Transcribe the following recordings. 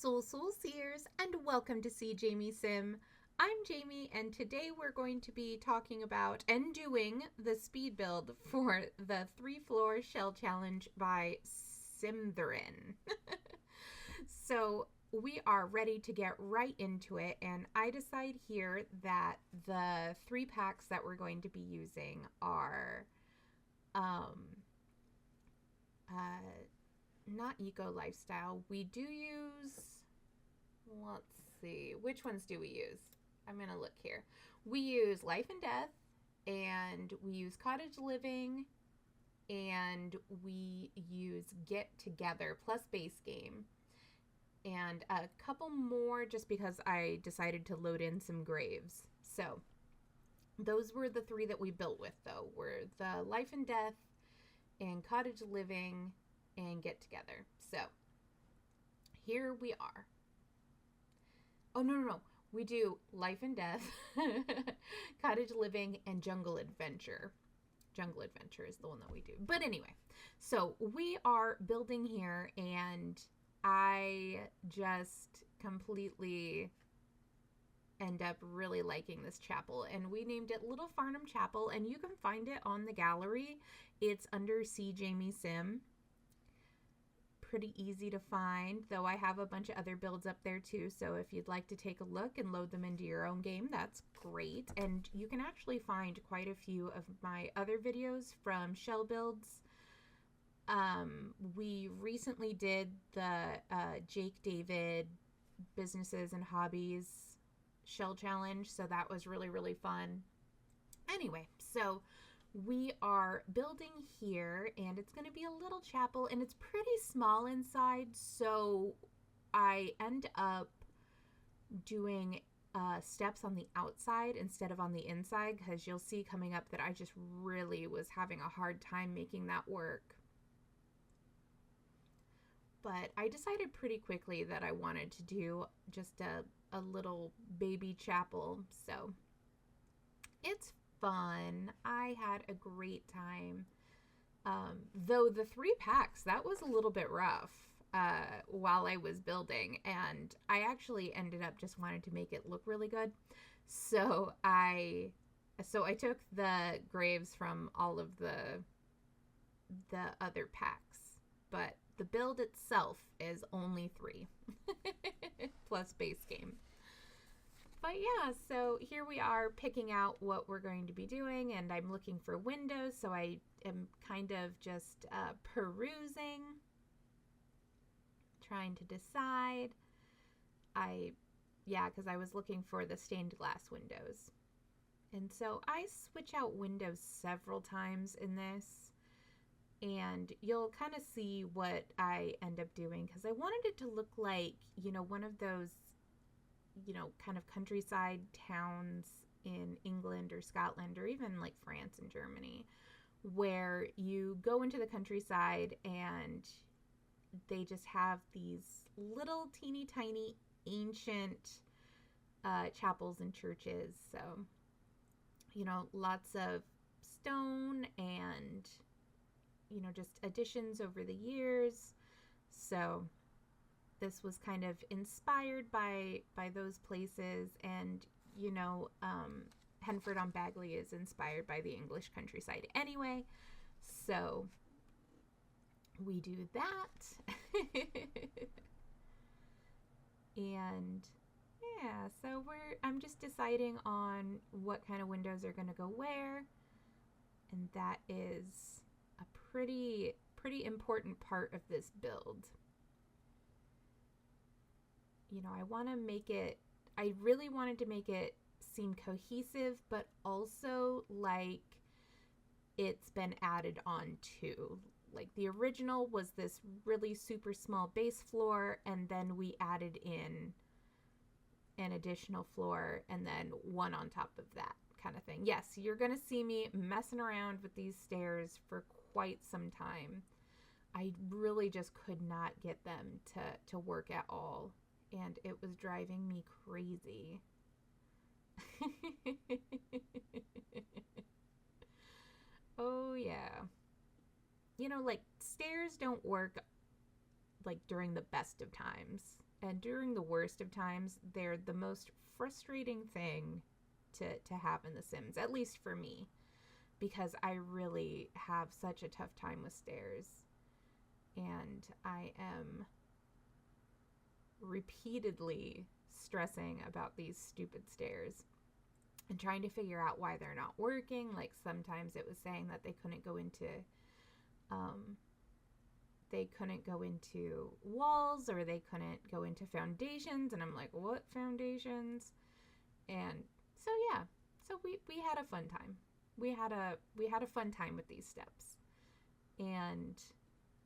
Sul Sul Seers, and welcome to SeeJamieSim. I'm Jamie, and today we're going to be talking about and doing the speed build for the 3-floor shell challenge by Simtherin. So we are ready to get right into it, and I decide here that the 3 packs that we're going to be using are not eco lifestyle. We do use, let's see, which ones do we use? I'm gonna look here. We use life and death, and we use cottage living, and we use get together plus base game, and a couple more just because I decided to load in some graves. So those were the 3 that we built with, though, were the life and death and cottage living and get together. So here we are. Oh, no. We do life and death, cottage living, and jungle adventure. Jungle adventure is the one that we do. But anyway, so we are building here, and I just completely end up really liking this chapel, and we named it Little Farnham Chapel, and you can find it on the gallery. It's under SeeJamieSim. Pretty easy to find, though I have a bunch of other builds up there too, so if you'd like to take a look and load them into your own game, that's great. And you can actually find quite a few of my other videos from shell builds. We recently did the Jake David Businesses and Hobbies shell challenge, so that was really fun. Anyway, so we are building here, and it's going to be a little chapel, and it's pretty small inside, so I end up doing steps on the outside instead of on the inside, because you'll see coming up that I just really was having a hard time making that work. But I decided pretty quickly that I wanted to do just a little baby chapel, so it's fun. I had a great time. Though the 3 packs, that was a little bit rough while I was building, and I actually ended up just wanting to make it look really good. So I took the graves from all of the other packs, but the build itself is only 3 plus base game. But yeah, so here we are picking out what we're going to be doing, and I'm looking for windows, so I am kind of just perusing, trying to decide. Because I was looking for the stained glass windows. And so I switch out windows several times in this, and you'll kind of see what I end up doing, because I wanted it to look like, one of those kind of countryside towns in England or Scotland, or even like France and Germany, where you go into the countryside and they just have these little teeny tiny ancient chapels and churches. So, lots of stone and, just additions over the years. So this was kind of inspired by those places, and Henford on Bagley is inspired by the English countryside anyway, so we do that. And yeah, so I'm just deciding on what kind of windows are going to go where, and that is a pretty important part of this build. I really wanted to make it seem cohesive, but also like it's been added on to. Like the original was this really super small base floor, and then we added in an additional floor and then one on top of that kind of thing. Yes, you're going to see me messing around with these stairs for quite some time. I really just could not get them to work at all, and it was driving me crazy. Oh yeah. Like stairs don't work like during the best of times. And during the worst of times, they're the most frustrating thing to have in The Sims, at least for me, because I really have such a tough time with stairs. And I am repeatedly stressing about these stupid stairs and trying to figure out why they're not working. Like sometimes it was saying that they couldn't go into walls, or they couldn't go into foundations, and I'm like, what foundations? And so yeah, so we had a fun time. We had a fun time with these steps. And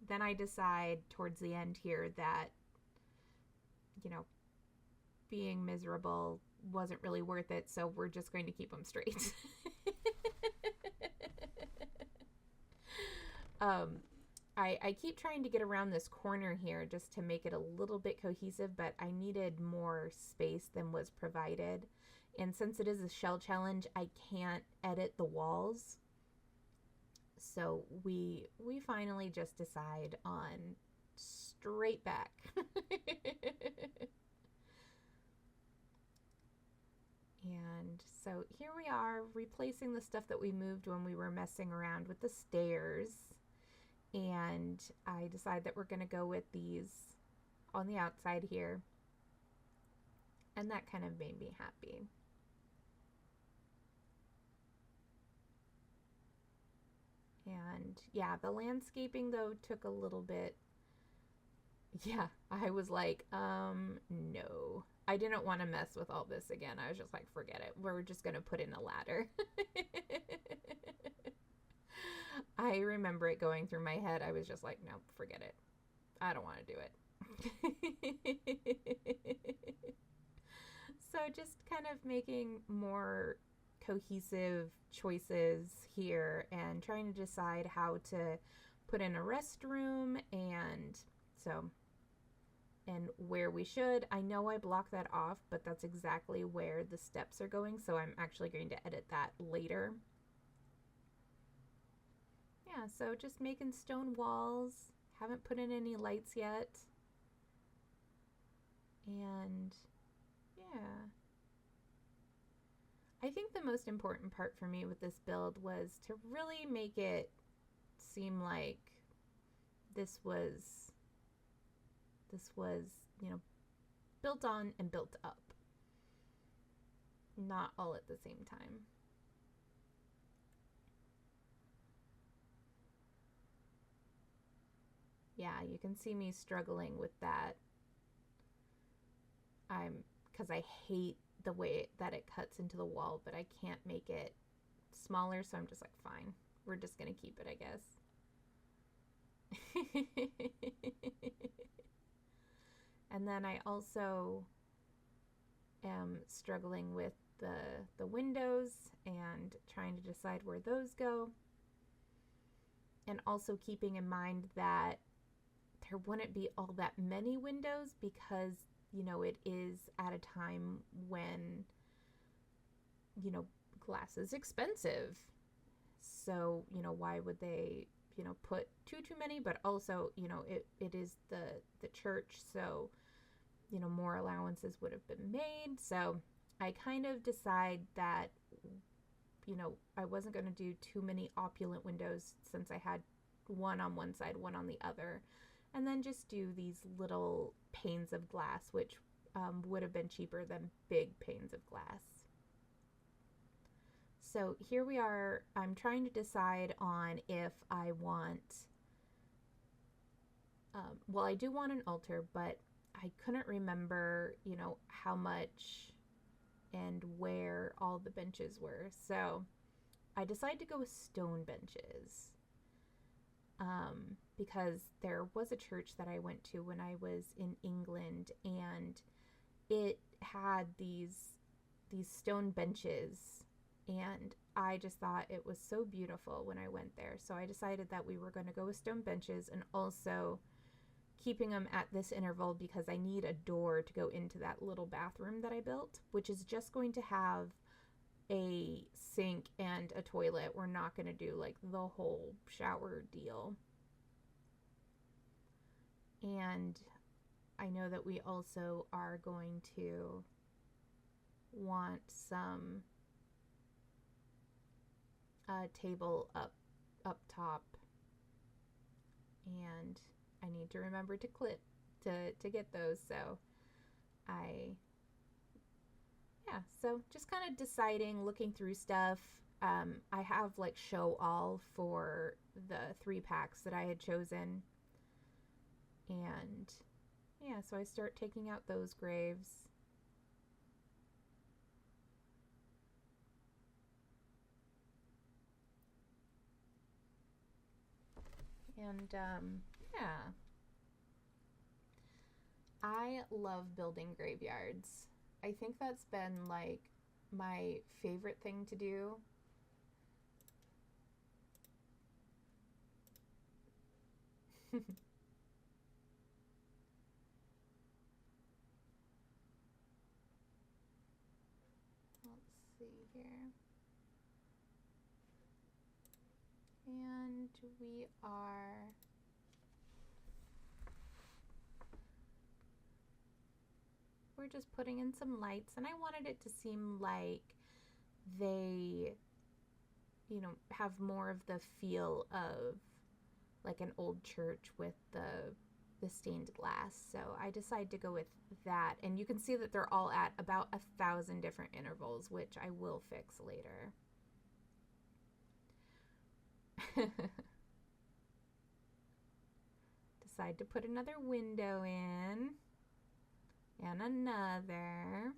then I decide towards the end here that, being miserable wasn't really worth it, so we're just going to keep them straight. I keep trying to get around this corner here just to make it a little bit cohesive, but I needed more space than was provided. And since it is a shell challenge, I can't edit the walls. So we finally just decide on straight back. And so here we are, replacing the stuff that we moved when we were messing around with the stairs. And I decide that we're going to go with these on the outside here. And that kind of made me happy. And yeah, the landscaping though took a little bit. Yeah, I was like, no. I didn't want to mess with all this again. I was just like, forget it. We're just going to put in a ladder. I remember it going through my head. I was just like, no, forget it. I don't want to do it. So just kind of making more cohesive choices here and trying to decide how to put in a restroom and where we should. I know I blocked that off, but that's exactly where the steps are going, so I'm actually going to edit that later. Yeah, so just making stone walls. Haven't put in any lights yet. And yeah. I think the most important part for me with this build was to really make it seem like this was, built on and built up. Not all at the same time. Yeah, you can see me struggling with that. Because I hate the way that it cuts into the wall, but I can't make it smaller, so I'm just like, fine. We're just gonna keep it, I guess. And then I also am struggling with the windows and trying to decide where those go. And also keeping in mind that there wouldn't be all that many windows because, it is at a time when, glass is expensive. So, why would they, put too many? But also, it is the church, so, more allowances would have been made. So I kind of decide that, I wasn't going to do too many opulent windows since I had one on one side, one on the other. And then just do these little panes of glass, which would have been cheaper than big panes of glass. So here we are. I'm trying to decide on if I want, I do want an altar, but I couldn't remember, how much and where all the benches were. So I decided to go with stone benches. Because there was a church that I went to when I was in England, and it had these stone benches, and I just thought it was so beautiful when I went there. So I decided that we were going to go with stone benches, and also keeping them at this interval because I need a door to go into that little bathroom that I built, which is just going to have a sink and a toilet. We're not going to do like the whole shower deal. And I know that we also are going to want some table up top, and I need to remember to clip to get those. So so just kind of deciding, looking through stuff. I have like show all for the 3 packs that I had chosen, and yeah, so I start taking out those graves. And yeah, I love building graveyards. I think that's been like my favorite thing to do. Let's see here. And we're just putting in some lights, and I wanted it to seem like they, have more of the feel of like an old church with the stained glass. So I decided to go with that, and you can see that they're all at about 1,000 different intervals, which I will fix later. Decide to put another window in, and another,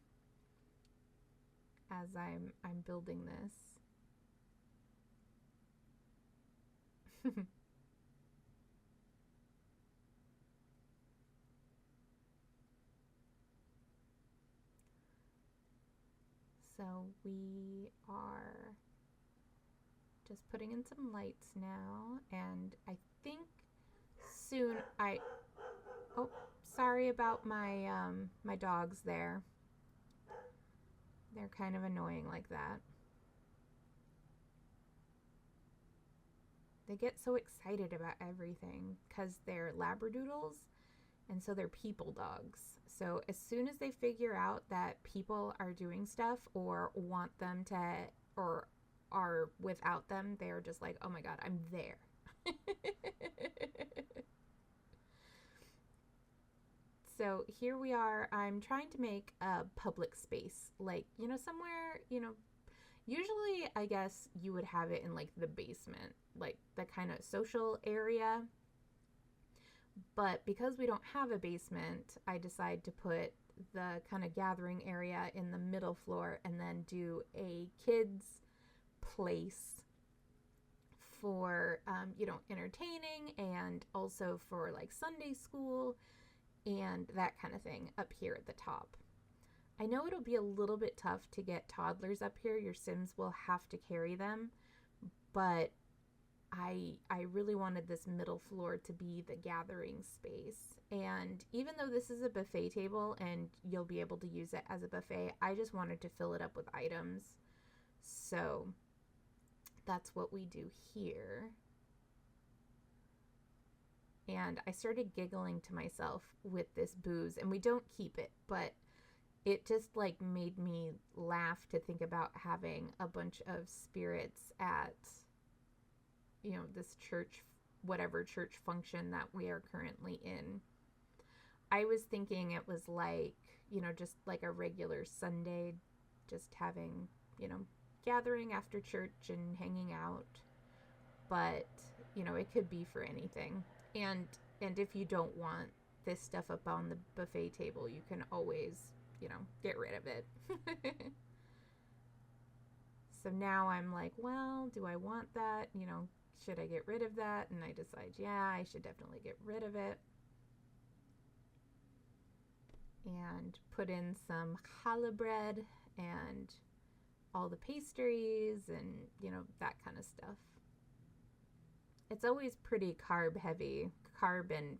as I'm building this. So we are just putting in some lights now, and I think soon oh, sorry about my my dogs there. They're kind of annoying like that. They get so excited about everything because they're Labradoodles, and so they're people dogs. So as soon as they figure out that people are doing stuff or want them to, or are without them, they're just like, oh my god, I'm there. So here we are. I'm trying to make a public space, like, somewhere, usually I guess you would have it in like the basement, like the kind of social area. But because we don't have a basement, I decide to put the kind of gathering area in the middle floor, and then do a kids place for, entertaining, and also for like Sunday school and that kind of thing up here at the top. I know it'll be a little bit tough to get toddlers up here. Your Sims will have to carry them, but I really wanted this middle floor to be the gathering space. And even though this is a buffet table and you'll be able to use it as a buffet, I just wanted to fill it up with items. So that's what we do here. And I started giggling to myself with this booze, and we don't keep it, but it just like made me laugh to think about having a bunch of spirits at, this church, whatever church function that we are currently in. I was thinking it was like, just like a regular Sunday, just having, gathering after church and hanging out. But, it could be for anything. And if you don't want this stuff up on the buffet table, you can always, get rid of it. So now I'm like, well, do I want that? Should I get rid of that? And I decide, yeah, I should definitely get rid of it. And put in some challah bread and all the pastries and, that kind of stuff. It's always pretty carb heavy, carb and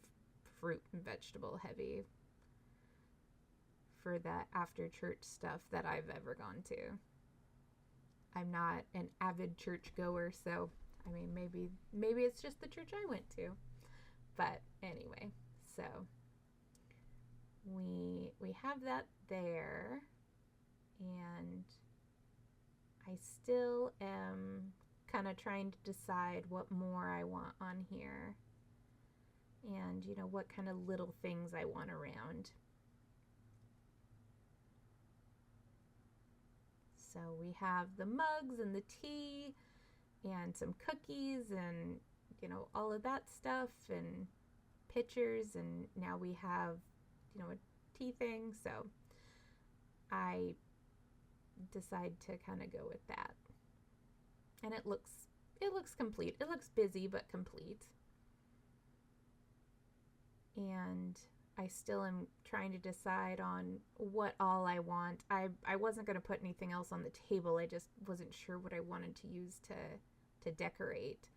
fruit and vegetable heavy for the after church stuff that I've ever gone to. I'm not an avid church goer, so I mean, maybe it's just the church I went to. But anyway, so we have that there, and I still am kind of trying to decide what more I want on here, and what kind of little things I want around. So we have the mugs and the tea and some cookies and all of that stuff and pictures, and now we have a tea thing, so I decide to kind of go with that. And it looks complete. It looks busy but complete. And I still am trying to decide on what all I want. I wasn't going to put anything else on the table. I just wasn't sure what I wanted to use to decorate.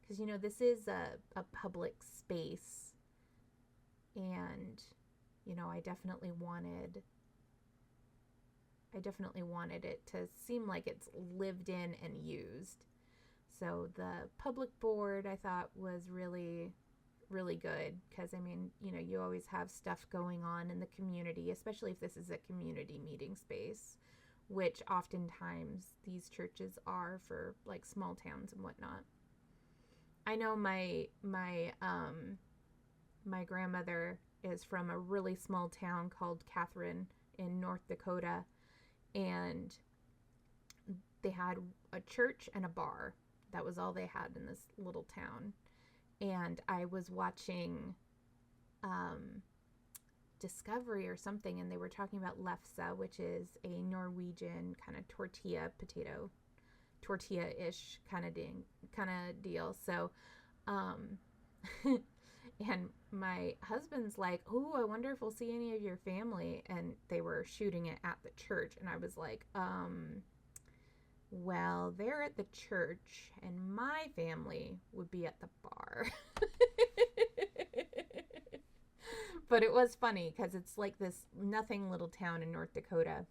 Because, this is a public space. And, I definitely wanted it to seem like it's lived in and used. So the public board I thought was really, really good, because you always have stuff going on in the community, especially if this is a community meeting space, which oftentimes these churches are for like small towns and whatnot. I know my grandmother is from a really small town called Catherine in North Dakota, and they had a church and a bar. That was all they had in this little town. And I was watching Discovery or something, and they were talking about lefse, which is a Norwegian kind of tortilla-ish kind of deal. So, and my husband's like, "Oh, I wonder if we'll see any of your family." And they were shooting it at the church, and I was like, well, they're at the church, and my family would be at the bar. But it was funny, because it's like this nothing little town in North Dakota.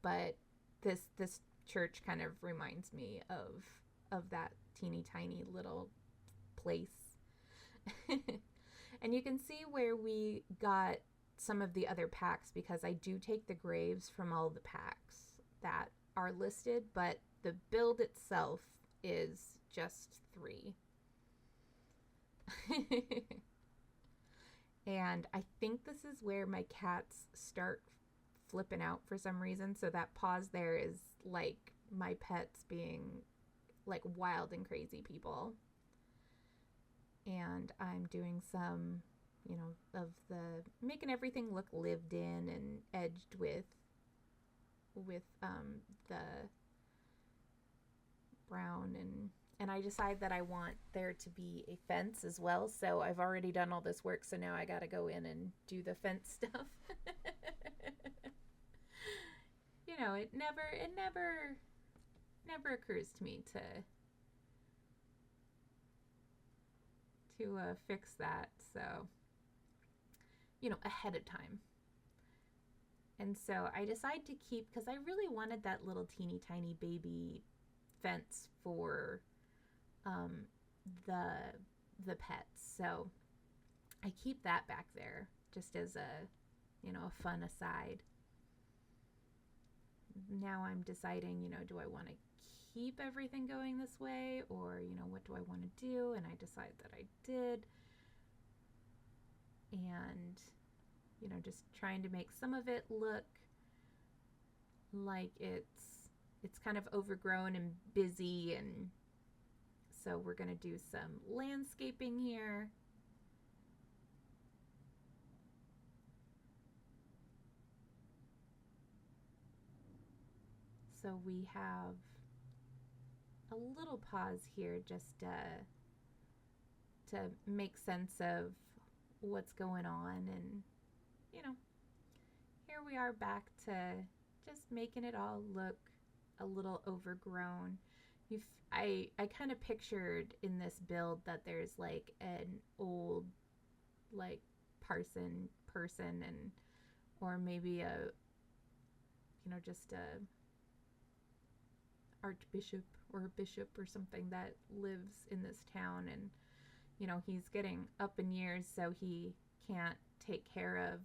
But this church kind of reminds me of that teeny tiny little place. And you can see where we got some of the other packs, because I do take the graves from all the packs that are listed, but the build itself is just 3. And I think this is where my cats start flipping out for some reason. So that pause there is like my pets being like wild and crazy people. And I'm doing some, of the making everything look lived in and edged with the brown, and I decide that I want there to be a fence as well. So I've already done all this work, so now I got to go in and do the fence stuff. It never occurs to me to fix that. So, ahead of time. And so I decide to keep, because I really wanted that little teeny tiny baby fence for the pets. So I keep that back there just as a fun aside. Now I'm deciding, do I want to keep everything going this way, or, what do I want to do? And I decide that I did. And just trying to make some of it look like it's kind of overgrown and busy, and so we're going to do some landscaping here. So we have a little pause here just to make sense of what's going on, and here we are back to just making it all look a little overgrown. I kind of pictured in this build that there's like an old like person and or maybe a just a archbishop or a bishop or something that lives in this town, and he's getting up in years, so he can't take care of,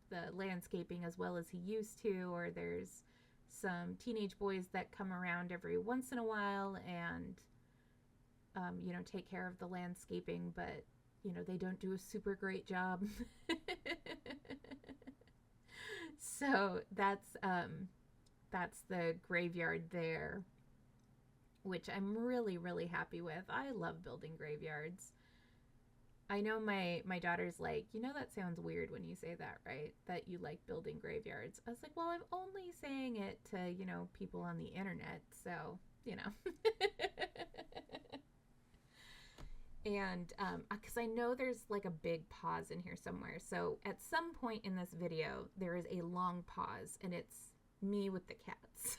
the landscaping as well as he used to, or there's some teenage boys that come around every once in a while and, take care of the landscaping, but, they don't do a super great job. So that's the graveyard there, which I'm really, really happy with. I love building graveyards. I know my daughter's like, that sounds weird when you say that, right? That you like building graveyards. I was like, well, I'm only saying it to, people on the internet. So, And, because I know there's like a big pause in here somewhere. So at some point in this video, there is a long pause and it's me with the cats.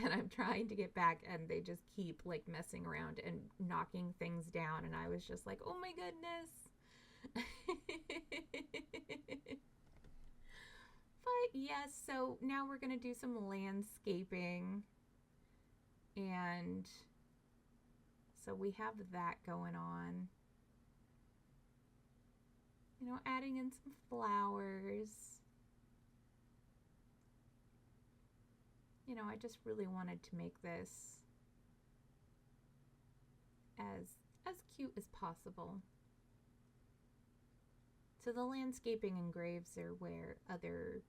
And I'm trying to get back and they just keep like messing around and knocking things down. And I was just like, oh my goodness. But yes, so now we're going to do some landscaping. And so we have that going on. Adding in some flowers. I just really wanted to make this as cute as possible. So the landscaping and graves are where other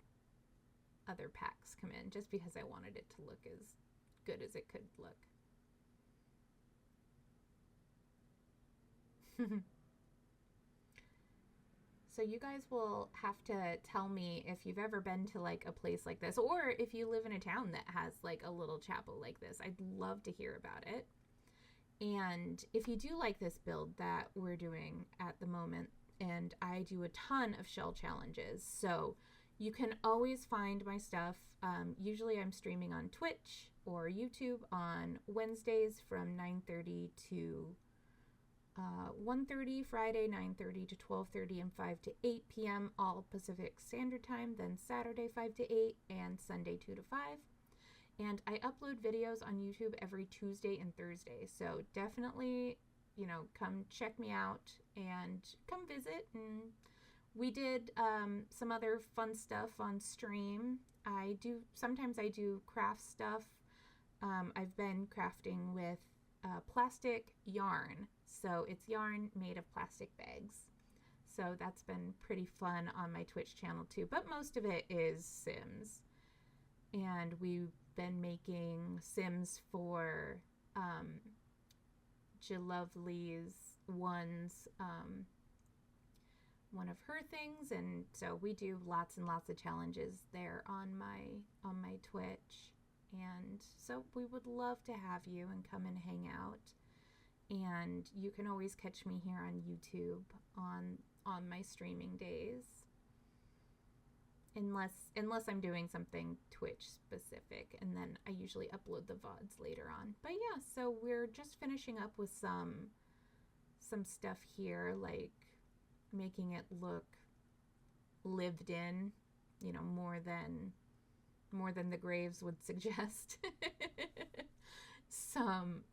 packs come in, just because I wanted it to look as good as it could look. So you guys will have to tell me if you've ever been to like a place like this, or if you live in a town that has like a little chapel like this. I'd love to hear about it. And if you do like this build that we're doing at the moment, and I do a ton of shell challenges, so you can always find my stuff. Usually I'm streaming on Twitch or YouTube on Wednesdays from 9:30 to 1:30, Friday 9:30 to 12:30, and 5 to 8 p.m. all Pacific Standard Time, then Saturday 5 to 8, and Sunday 2 to 5. And I upload videos on YouTube every Tuesday and Thursday, so definitely, come check me out and come visit. And we did some other fun stuff on stream. Sometimes I do craft stuff. I've been crafting with plastic yarn. So it's yarn made of plastic bags. So that's been pretty fun on my Twitch channel too. But most of it is Sims. And we've been making Sims for Jalovely's one of her things. And so we do lots and lots of challenges there on my Twitch. And so we would love to have you and come and hang out. And you can always catch me here on YouTube on my streaming days, unless I'm doing something Twitch specific, and then I usually upload the VODs later on. But yeah, so we're just finishing up with some stuff here, like making it look lived in, more than the graves would suggest. Some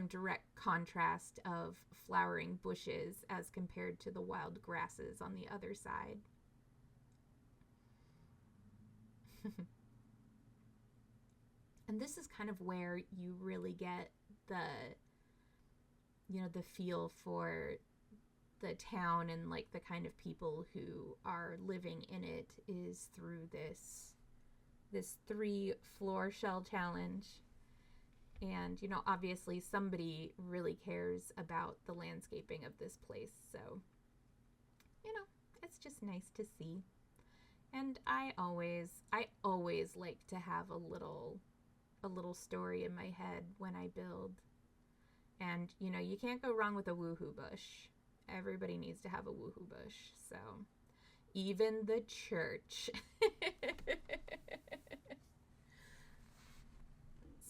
direct contrast of flowering bushes as compared to the wild grasses on the other side. And this is kind of where you really get the feel for the town and like the kind of people who are living in it, is through this 3-floor shell challenge. And, obviously somebody really cares about the landscaping of this place. So, it's just nice to see. And I always like to have a little story in my head when I build. And, you can't go wrong with a woohoo bush. Everybody needs to have a woohoo bush. So, even the church.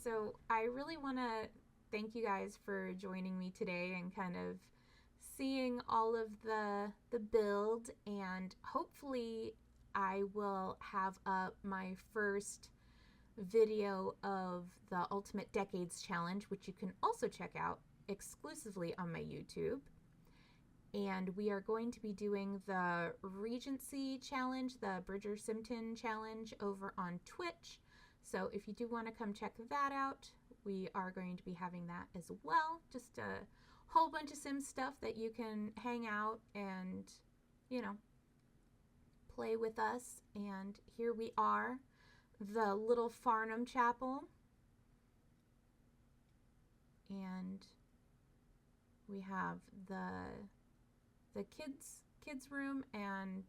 So I really want to thank you guys for joining me today and kind of seeing all of the build, and hopefully I will have up my first video of the Ultimate Decades Challenge, which you can also check out exclusively on my YouTube. And we are going to be doing the Regency Challenge, the Bridger Simpton Challenge over on Twitch. So if you do want to come check that out, we are going to be having that as well. Just a whole bunch of Sim stuff that you can hang out and, you know, play with us. And here we are, the little Farnham Chapel. And we have the kids room and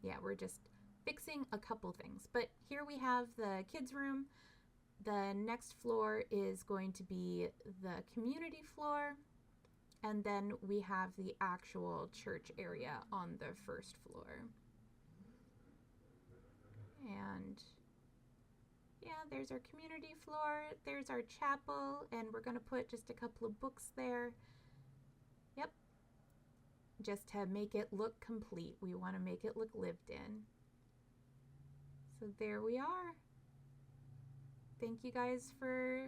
yeah, we're just fixing a couple things. But here we have the kids room. The next floor is going to be the community floor. And then we have the actual church area on the first floor. And yeah, there's our community floor. There's our chapel. And we're going to put just a couple of books there. Yep. Just to make it look complete. We want to make it look lived in. So there we are. Thank you guys for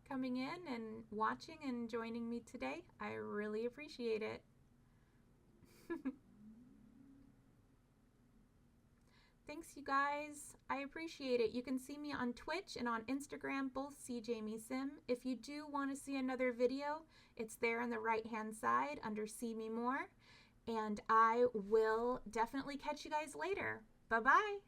coming in and watching and joining me today. I really appreciate it. Thanks, you guys. I appreciate it. You can see me on Twitch and on Instagram, both SeeJamieSim. If you do want to see another video, it's there on the right-hand side under See Me More. And I will definitely catch you guys later. Bye-bye.